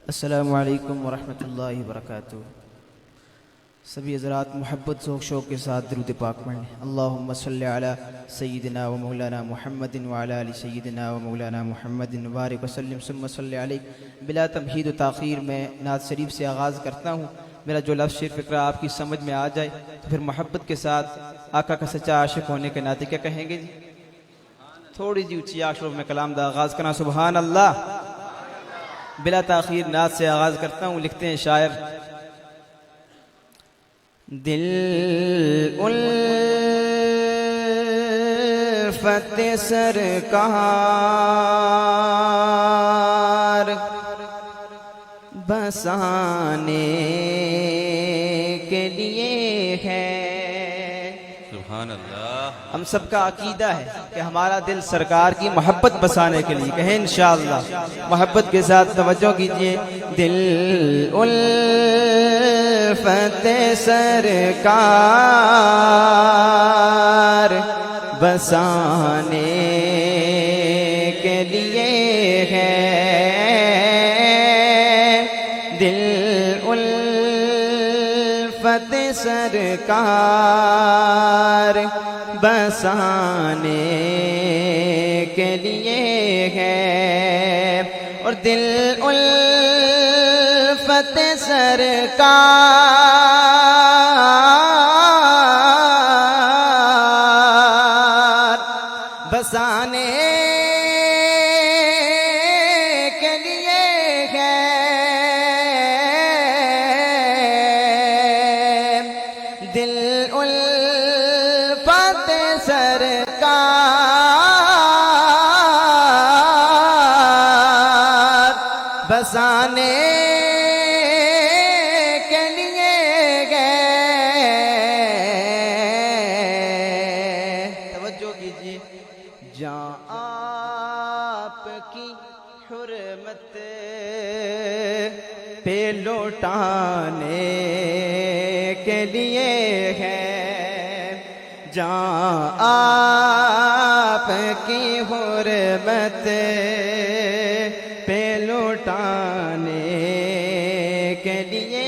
السلام علیکم ورحمۃ اللہ وبرکاتہ۔ سبھی حضرات محبت ذوق شوق کے ساتھ درود پاک پڑھیں۔ اللہم صلی علی سیدنا و مولانا محمد وعلی آل سیدنا و مولانا محمد وبارک وسلم ثم صلی علیہ۔ بلا تمہید و تاخیر میں نعت شریف سے آغاز کرتا ہوں۔ میرا جو لفظ شعر فقرہ آپ کی سمجھ میں آ جائے تو پھر محبت کے ساتھ آقا کا سچا عاشق ہونے کے ناطے کیا کہیں گے جی؟ تھوڑی جی اونچی آشرف میں کلام دا آغاز کرنا۔ سبحان اللہ۔ بلا تاخیر نعت سے آغاز کرتا ہوں۔ لکھتے ہیں شاعر: دل الفت سرکار بسانے کے لیے ہے۔ سبحان اللہ۔ ہم سب کا عقیدہ ہے کہ ہمارا دل سرکار کی محبت بسانے کے لیے کہیں انشاءاللہ۔ محبت کے ساتھ توجہ کیجئے۔ دل الفت سرکار بسانے کے لیے ہے۔ دل الفت سرکار بسانے کے لیے ہے، اور دل الفت سرکار بسانے کے لیے ہے۔ دل الفت سرکار بسانے کے لیے گئے۔ توجہ کیجیے۔ جہاں آپ کی حرمت پہ لوٹانے کے لیے ہے، جہاں آپ کی حرمت پہ لوٹانے کے لیے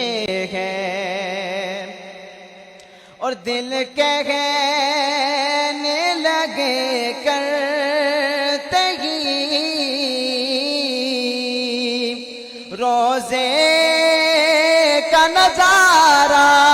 ہے، اور دل کہنے لگے کر